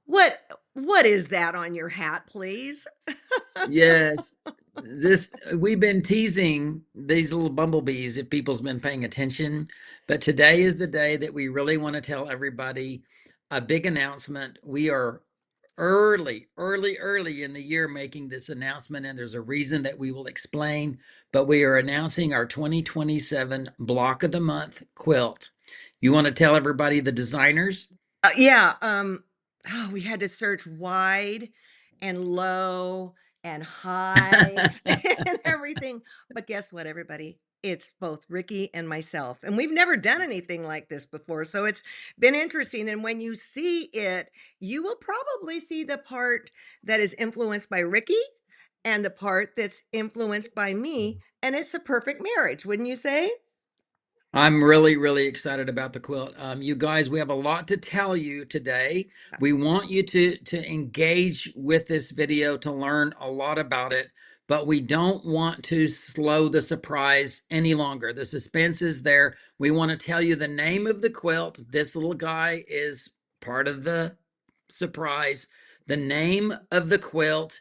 What what is that on your hat, please? Yes, this we've been teasing these little bumblebees if people's been paying attention, but today is the day that we really want to tell everybody a big announcement. We are early in the year making this announcement, and there's a reason that we will explain, but we are announcing our 2027 Block of the Month quilt. You want to tell everybody the designers? Yeah, oh, we had to search wide and low and high and everything. But guess what, everybody? It's both Ricky and myself. And we've never done anything like this before. So it's been interesting. And when you see it, you will probably see the part that is influenced by Ricky and the part that's influenced by me. And it's a perfect marriage, wouldn't you say? I'm really excited about the quilt. You guys, we have a lot to tell you today. We want you to engage with this video to learn a lot about it, but we don't want to slow the surprise any longer. The suspense is there. We want to tell you the name of the quilt. This little guy is part of the surprise. The name of the quilt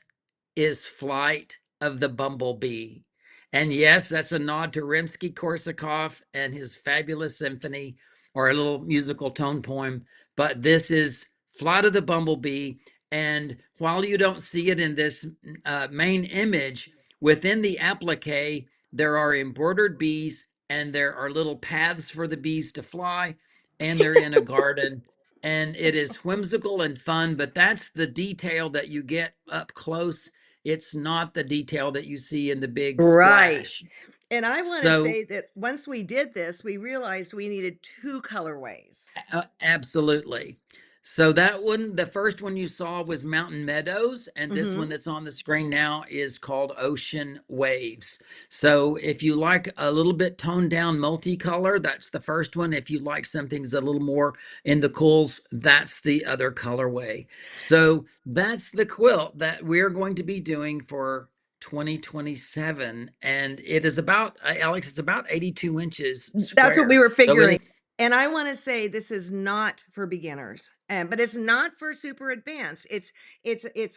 is Flight of the Bumblebee. And yes, that's a nod to Rimsky-Korsakov and his fabulous symphony or a little musical tone poem. But this is Flight of the Bumblebee. And while you don't see it in this main image, within the applique, there are embroidered bees and there are little paths for the bees to fly, and they're in a garden. And it is whimsical and fun, but that's the detail that you get up close. It's not the detail that you see in the big Right. splash. And I want to So say that once we did this, we realized we needed two colorways. Absolutely. So that one, the first one you saw was Mountain Meadows, and this one Hmm. that's on the screen now is called Ocean Waves. So if you like a little bit toned down multicolor, that's the first one. If you like something's a little more in the cools, that's the other colorway. So that's the quilt that we're going to be doing for 2027, and it is about Alex, it's about 82 inches That's what we square. were So it is. figuring. And I want to say this is not for beginners, but it's not for super advanced. It's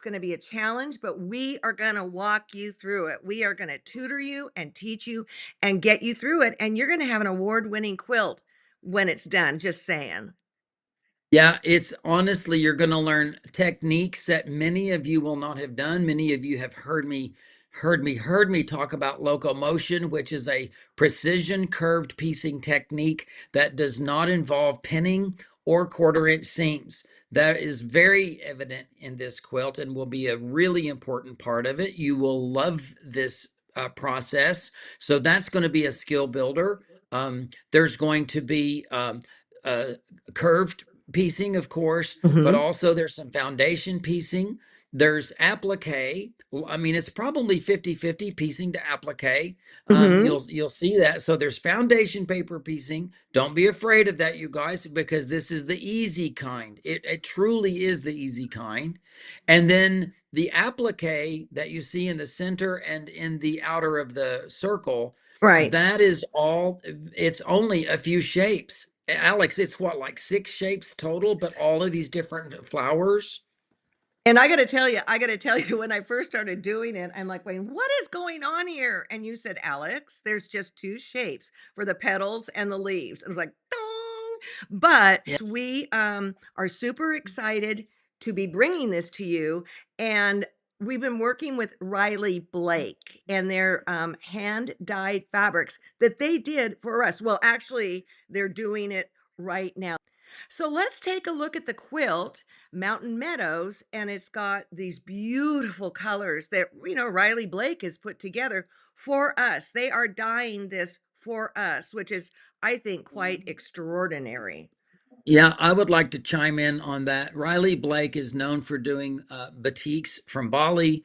going to be a challenge, but we are going to walk you through it. We are going to tutor you and teach you and get you through it, and you're going to have an award-winning quilt when it's done. Just saying. Yeah, it's honestly, you're going to learn techniques that many of you will not have done. Many of you have heard me talk about locomotion, which is a precision curved piecing technique that does not involve pinning or quarter-inch seams. That is very evident in this quilt and will be a really important part of it. You will love this process. So that's going to be a skill builder. There's going to be uh, curved piecing, of course, but Hmm. also there's some foundation piecing. There's applique. I mean, it's probably 50-50 piecing to applique. Hmm. You'll see that. So there's foundation paper piecing. Don't be afraid of that, you guys, because this is the easy kind. It truly is the easy kind. And then the applique that you see in the center and in the outer of the circle, Right. that is all, it's only a few shapes. Alex, it's what, like 6 shapes total, but all of these different flowers? And I gotta tell you, when I first started doing it, I'm like, "Wait, what is going on here?" And you said, "Alex, there's just 2 shapes for the petals and the leaves." I was like, "Dong." But Yeah. we, are super excited to be bringing this to you, and we've been working with Riley Blake and their, hand-dyed fabrics that they did for us. Well, actually, they're doing it right now. So let's take a look at the quilt, Mountain Meadows, and it's got these beautiful colors that, Riley Blake has put together for us. They are dyeing this for us, which is, I think, quite extraordinary. Yeah, I would like to chime in on that. Riley Blake is known for doing batiks from Bali.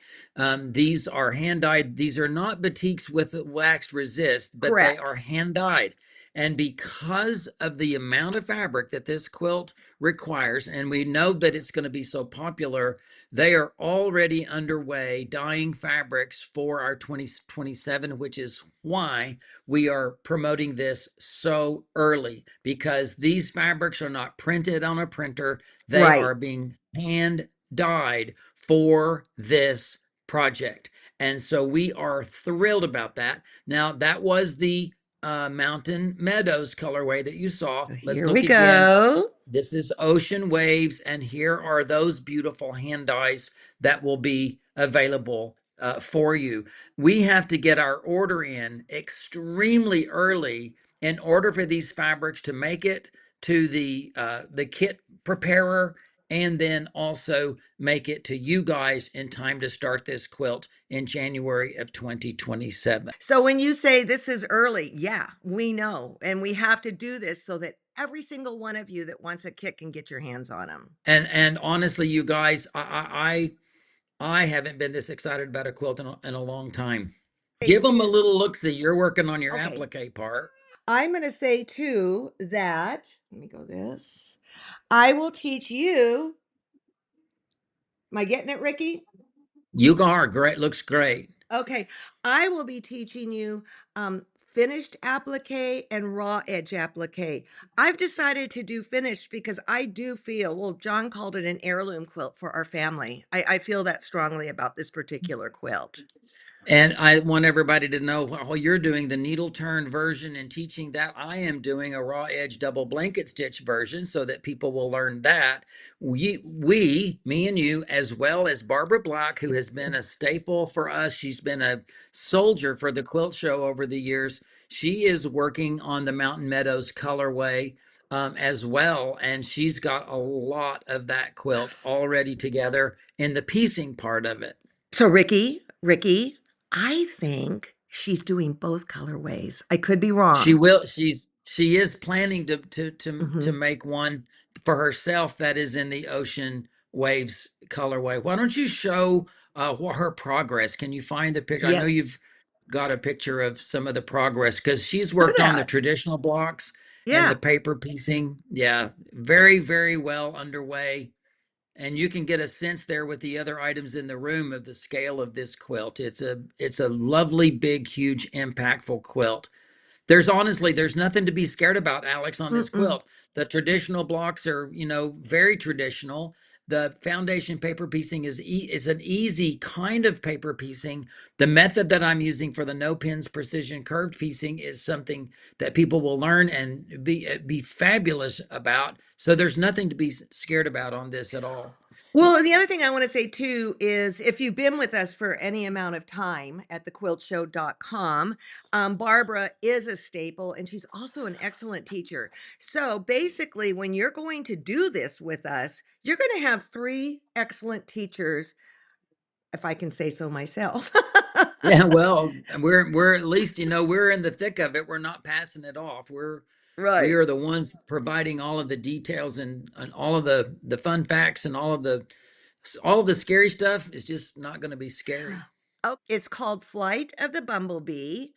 These are hand dyed. These are not batiks with waxed resist, but they Correct. are hand dyed. And because of the amount of fabric that this quilt requires, and we know that it's going to be so popular, they are already underway dyeing fabrics for our 2027, which is why we are promoting this so early, because these fabrics are not printed on a printer. They Right. are being hand dyed for this project. And so we are thrilled about that. Now, that was the Mountain Meadows colorway that you saw. So Let's here we look again. go. This is Ocean Waves, and here are those beautiful hand dyes that will be available for you. We have to get our order in extremely early in order for these fabrics to make it to the kit preparer, and then also make it to you guys in time to start this quilt in January of 2027. So when you say this is early, yeah, we know. And we have to do this so that every single one of you that wants a kit can get your hands on them. And honestly, you guys, I haven't been this excited about a quilt in a long time. Say Give them a too. little look-see. You're working on your Okay. applique part. I'm going to say too that, let me go this. I will teach you. Am I getting it, Ricky? You are great. Looks great. Okay. I will be teaching you finished applique and raw edge applique. I've decided to do finished because I do feel, well, John called it an heirloom quilt for our family. I feel that strongly about this particular quilt. And I want everybody to know, while you're doing the needle turn version and teaching that, I am doing a raw edge double blanket stitch version so that people will learn that. Me and you, as well as Barbara Black, who has been a staple for us. She's been a soldier for the quilt show over the years. She is working on the Mountain Meadows colorway as well. And she's got a lot of that quilt already together in the piecing part of it. So, Ricky, I think she's doing both colorways. I could be She wrong. will. She is planning to Hmm. make one for herself that is in the Ocean Waves colorway. Why don't you show what her progress? Can you find the picture? I know you've Yes. got a picture of some of the progress because she's Look at worked on the that. traditional blocks and the Yeah. paper piecing. Yeah, very, very well underway. And you can get a sense there with the other items in the room of the scale of this quilt. It's a lovely, big, huge, impactful quilt. There's nothing to be scared about, Alex, on this Mm-mm. quilt. The traditional blocks are, very traditional. The foundation paper piecing is an easy kind of paper piecing. The method that I'm using for the no pins precision curved piecing is something that people will learn and be fabulous about. So there's nothing to be scared about on this at all. Well, and the other thing I want to say too is if you've been with us for any amount of time at thequiltshow.com, Barbara is a staple and she's also an excellent teacher. So basically, when you're going to do this with us, you're going to have three excellent teachers, if I can say so myself. Yeah, well, we're at least, we're in the thick of it. We're not passing it off. We Right. are the ones providing all of the details and all of the fun facts and all of the scary stuff is just not going to be scary. Oh, it's called Flight of the Bumblebee.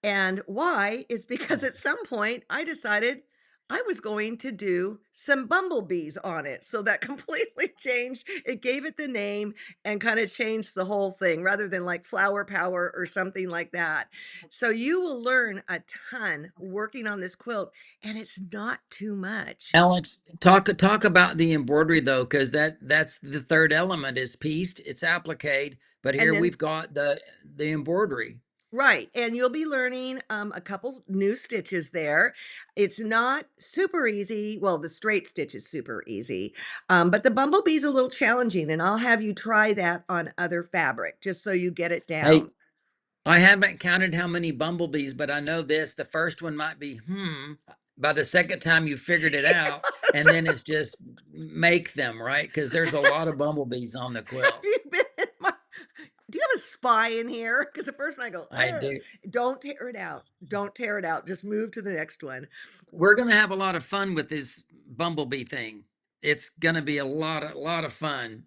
And why is because at some point I decided I was going to do some bumblebees on it. So that completely changed. It gave it the name and kind of changed the whole thing rather than like flower power or something like that. So you will learn a ton working on this quilt, and it's not too much. Alex, talk about the embroidery though, because that's the third element is pieced, it's appliqued, but And here then we've got the embroidery. right, and you'll be learning, a couple new stitches there. It's not super easy, well, the straight stitch is super easy, but the bumblebee's a little challenging, and I'll have you try that on other fabric just so you get it Hey, down. I haven't counted how many bumblebees, but I know this. The first one might be, by the second time you figured it out, and Yes. then it's just make them, right? Because there's a lot of bumblebees on the Have quilt. you been in my do you have a spy in here? Because the first one I go, I "Ugh." do. Don't tear it out. Don't tear it out. Just move to the next one. We're gonna have a lot of fun with this bumblebee thing. It's gonna be a lot of fun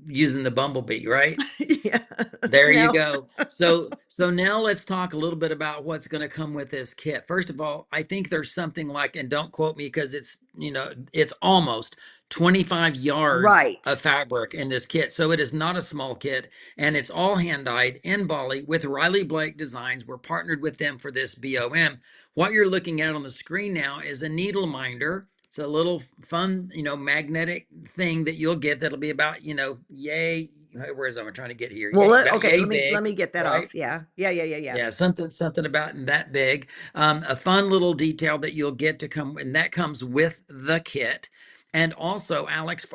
using the bumblebee, right? Yes. There you Now go. So now let's talk a little bit about what's going to come with this kit. First of all, I think there's something like, and don't quote me because it's almost 25 yards right. of fabric in this kit. So it is not a small kit, and it's all hand dyed in Bali with Riley Blake Designs. We're partnered with them for this BOM. What you're looking at on the screen now is a needle minder It's a little fun, magnetic thing that you'll get that'll be about, yay. Where is I'm trying to get here? Well, Yay, about okay, yay let big, me get that right? off. Yeah. Yeah, yeah, yeah, yeah. Yeah, something about that big. A fun little detail that you'll get to come, and that comes with the kit. And also, Alex,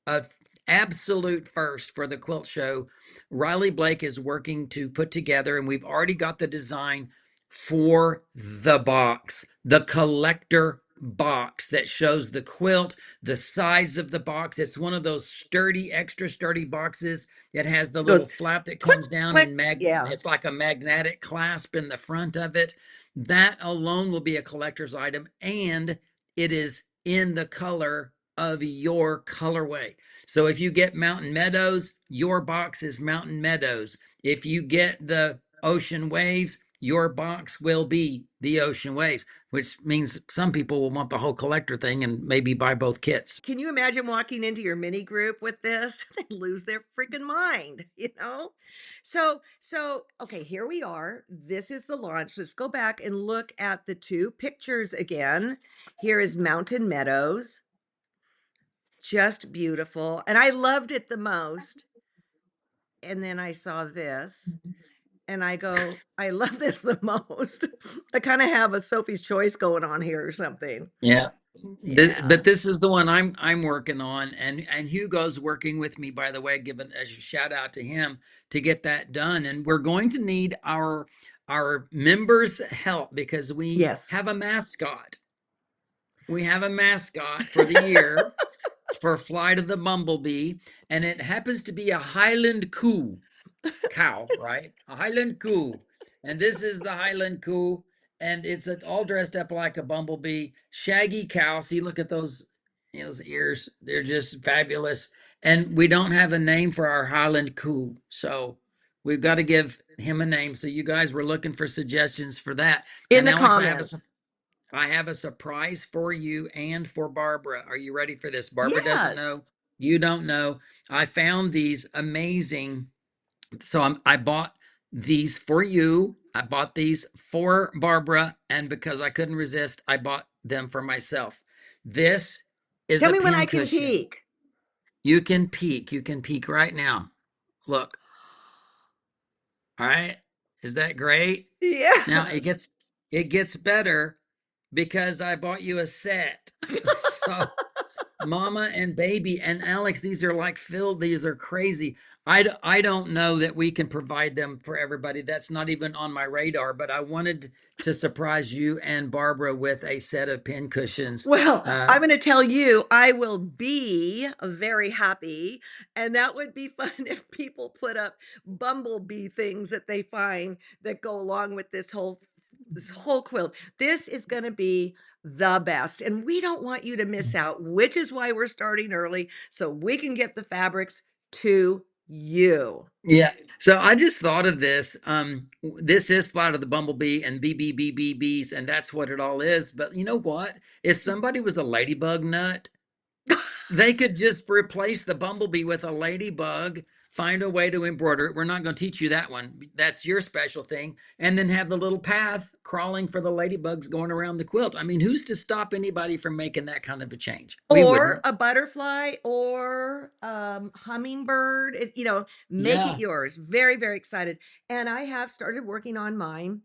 a absolute first for the quilt show. Riley Blake is working to put together, and we've already got the design for the box, the collector box that shows the quilt, the size of the box. It's one of those sturdy, extra sturdy boxes. It has the little Goes flap that click, comes down click. and Yeah. it's like a magnetic clasp in the front of it. That alone will be a collector's item, and it is in the color of your colorway. So if you get Mountain Meadows, your box is Mountain Meadows. If you get the Ocean Waves, your box will be the Ocean Waves, which means some people will want the whole collector thing and maybe buy both kits. Can you imagine walking into your mini group with this? They lose their freaking mind, you know? So okay, here we are. This is the launch. Let's go back and look at the two pictures again. Here is Mountain Meadows. Just beautiful. And I loved it the most. And then I saw this and I go, I love this the most. I kind of have a Sophie's Choice going on here or something. Yeah. Yeah. But this is the one I'm working on, and Hugo's working with me, by the way, giving a shout out to him to get that done. And we're going to need our members' help because we Yes. have a mascot. We have a mascot for the year for Flight of the Bumblebee, and it happens to be a Highland cow, right? A Highland coo. And this is the Highland coo. And it's all dressed up like a bumblebee. Shaggy cow. See, look at those ears. They're just fabulous. And we don't have a name for our Highland coo. So we've got to give him a name. So you guys were looking for suggestions for that. In And the Alex, comments. I have a surprise for you and for Barbara. Are you ready for this? Barbara doesn't Yes. know. You don't know. I found these amazing, so I bought these for you. I bought these for Barbara, and because I couldn't resist, I bought them for myself. This is Tell a me when I pin can cushion. peek. You can peek. You can peek right now. Look. All right. Is that great? Now Yes. it gets better because I bought you a set. So mama and baby and Alex, these are like filled. These are crazy. I don't know that we can provide them for everybody. That's not even on my radar, but I wanted to surprise you and Barbara with a set of pin cushions. Well, Uh, I'm gonna tell you, I will be very happy, and that would be fun if people put up bumblebee things that they find that go along with this whole quilt. This is gonna be the best, and we don't want you to miss out, which is why we're starting early, so we can get the fabrics to you. yeah. So I just thought of this. This is Flight of the Bumblebee and BBBBBs, and that's what it all is. But you know what? If somebody was a ladybug nut, they could just replace the bumblebee with a ladybug, find a way to embroider it. We're not going to teach you that one. That's your special thing. And then have the little path crawling for the ladybugs going around the quilt. I mean, who's to stop anybody from making that kind of a change? We Or wouldn't. a butterfly or, hummingbird, make it Yeah. yours. Very, very excited, and I have started working on mine.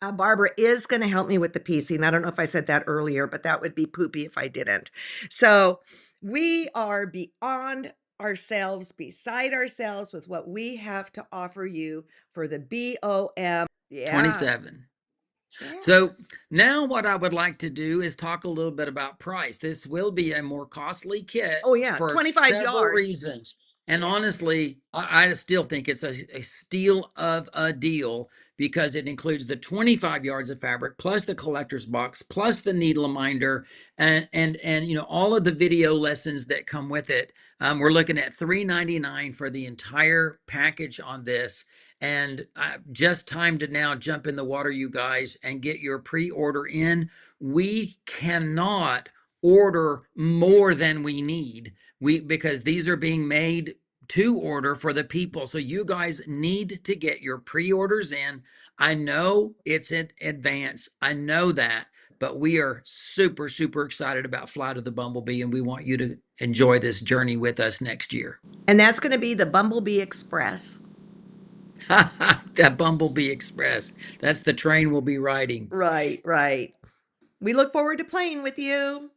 Barbara is gonna help me with the piecing. I don't know if I said that earlier, but that would be poopy if I didn't. So, we are beyond ourselves, beside ourselves with what we have to offer you for the BOM. Yeah, 27. yeah. So now what I would like to do is talk a little bit about price. This will be a more costly kit Oh, yeah, for 25 several yards. reasons. And Yeah. honestly, I still think it's a steal of a deal because it includes the 25 yards of fabric plus the collector's box plus the needle minder and all of the video lessons that come with it. We're looking at $3.99 for the entire package on this. And just time to now jump in the water, you guys, and get your pre-order in. We cannot order more than we need. Because these are being made to order for the people. So you guys need to get your pre-orders in. I know it's in advance. I know that. but we are super, super excited about Flight of the Bumblebee, and we want you to enjoy this journey with us next year. And that's going to be the Bumblebee Express. That Bumblebee Express. That's the train we'll be riding. Right, right. We look forward to playing with you.